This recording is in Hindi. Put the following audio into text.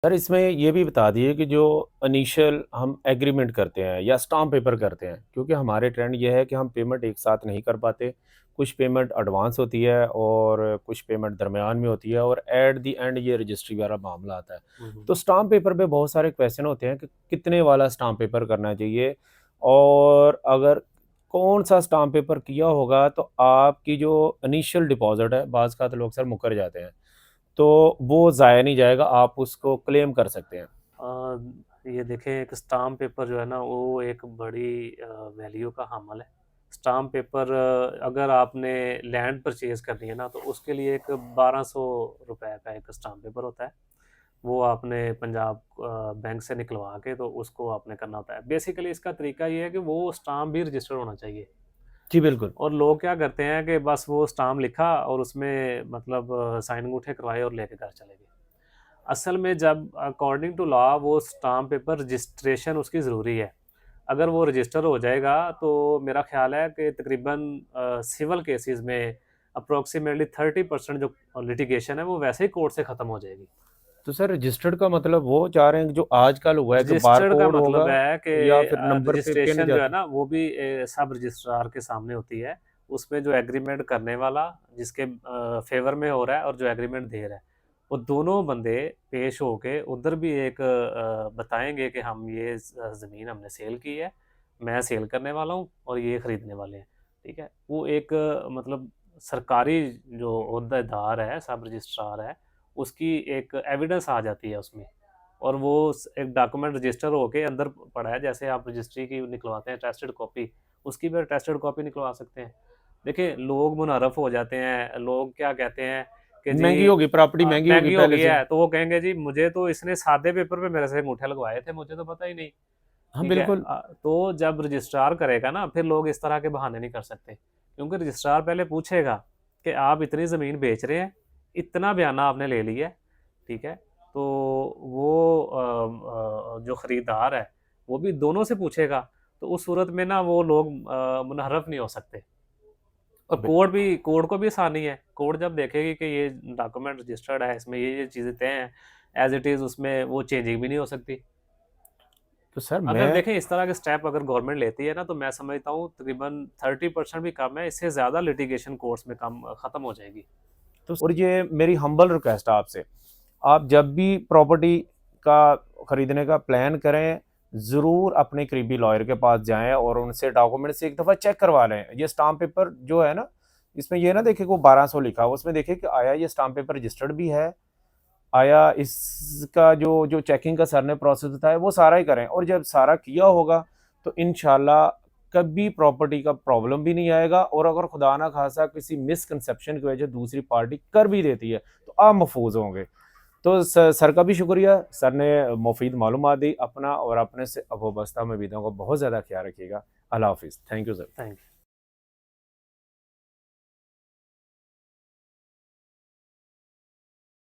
सर इसमें ये भी बता दिए कि जो इनिशियल हम एग्रीमेंट करते हैं या स्टाम्प पेपर करते हैं, क्योंकि हमारे ट्रेंड ये है कि हम पेमेंट एक साथ नहीं कर पाते। कुछ पेमेंट एडवांस होती है और कुछ पेमेंट दरमियान में होती है और एट द एंड ये रजिस्ट्री वाला मामला आता है। तो स्टाम्प पेपर पे बहुत सारे क्वेश्चन होते हैं कि कितने वाला स्टाम्प पेपर करना चाहिए, और अगर कौन सा स्टाम्प पेपर किया होगा तो आपकी जो इनिशियल डिपॉजिट है, बाज़ का तो लोग सर मुकर जाते हैं, तो वो ज़ाया नहीं जाएगा, आप उसको क्लेम कर सकते हैं। ये देखें, एक स्टाम्प पेपर जो है ना वो एक बड़ी वैल्यू का हामल है। स्टाम्प पेपर अगर आपने लैंड परचेज करनी है ना तो उसके लिए एक 1200 रुपए का एक स्टाम्प पेपर होता है। वो आपने पंजाब बैंक से निकलवा के तो उसको आपने करना होता है। बेसिकली इसका तरीका ये है कि वो स्टाम्प भी रजिस्टर होना चाहिए। जी, बिल्कुल। और लोग क्या करते हैं कि बस वो स्टाम्प लिखा और उसमें मतलब साइन अंगूठे करवाए और लेके घर चले गए। असल में जब अकॉर्डिंग टू लॉ वो स्टाम्प पेपर रजिस्ट्रेशन उसकी ज़रूरी है। अगर वो रजिस्टर हो जाएगा तो मेरा ख्याल है कि तकरीबन सिविल केसेस में अप्रोक्सीमेटली 30% जो लिटिगेशन है वो वैसे ही कोर्ट से ख़त्म हो जाएगी। तो सर रजिस्टर्ड का मतलब वो चाह रहे हैं कि जो आजकल हुआ है कि रजिस्टर्ड का बारकोड होगा मतलब है कि या फिर नंबर पे पिन रजिस्ट्रेशन जो है जाता है? ना वो भी सब रजिस्ट्रार के सामने होती है। उसमें जो एग्रीमेंट करने वाला जिसके फेवर में हो रहा है और जो एग्रीमेंट दे रहा है, वो दोनों बंदे पेश होके उधर भी एक बताएंगे कि हम ये ज़मीन हमने सेल की है, मैं सेल करने वाला हूँ और ये ख़रीदने वाले हैं। ठीक है, वो एक मतलब सरकारी जो ओहदेदार है, सब रजिस्ट्रार है, उसकी एक एविडेंस आ जाती है उसमें। और वो एक डॉक्यूमेंट रजिस्टर होके अंदर पड़ा है, जैसे आप रजिस्ट्री की निकलवाते हैं टेस्टेड कॉपी, उसकी भी टेस्टेड कॉपी निकलवा सकते हैं। देखिए, लोग मुनहरफ हो जाते हैं, लोग क्या कहते हैं कि जी महंगी होगी प्रॉपर्टी, महंगी होगी महंगी हो पहले गई से। है, तो वो कहेंगे जी मुझे तो इसने सादे पेपर पे मेरे से अंगूठे लगवाए थे, मुझे तो पता ही नहीं। हाँ, ठीक है, बिल्कुल। तो जब रजिस्ट्रार करेगा ना फिर लोग इस तरह के बहाने नहीं कर सकते, क्योंकि रजिस्ट्रार पहले पूछेगा कि आप इतनी ज़मीन बेच रहे हैं, इतना बयाना आपने ले लिया है। ठीक है, तो वो जो ख़रीदार है वो भी दोनों से पूछेगा। तो उस सूरत में ना वो लोग मुनहरफ नहीं हो सकते। और बि- कोर्ट को भी आसानी है। कोर्ट जब देखेगी कि ये डॉक्यूमेंट रजिस्टर्ड है, इसमें ये चीज़ें तय हैं, एज इट इज़ उसमें वो चेंजिंग भी नहीं हो सकती। तो सर अगर मैं देखें इस तरह के स्टेप अगर गवर्नमेंट लेती है ना तो मैं समझता हूँ तकरीबन 30% भी कम है, इससे ज़्यादा लिटिगेशन कोर्ट्स में कम ख़त्म हो जाएगी। तो और ये मेरी हम्बल रिक्वेस्ट है आपसे, आप जब भी प्रॉपर्टी का खरीदने का प्लान करें, ज़रूर अपने करीबी लॉयर के पास जाएं और उनसे डॉक्यूमेंट्स एक दफ़ा चेक करवा लें। ये स्टाम्प पेपर जो है ना, इसमें ये ना देखें कि वो 1200 लिखा हुआ, उसमें देखें कि आया ये स्टाम्प पेपर रजिस्टर्ड भी है, आया इसका जो जो चेकिंग का सर ने प्रोसेस बताया वो सारा ही करें, और जब सारा किया होगा तो इंशाल्लाह कभी प्रॉपर्टी का प्रॉब्लम भी नहीं आएगा। और अगर खुदा ना खासा किसी मिसकंसेप्शन की वजह दूसरी पार्टी कर भी देती है तो आप महफूज होंगे। तो सर का भी शुक्रिया, सर ने मुफीद मालूमात दी। अपना और अपने से अबोबस्ता में बीतों को बहुत ज़्यादा ख्याल रखिएगा। अल्लाह हाफिज़। Thank you sir. Thank you.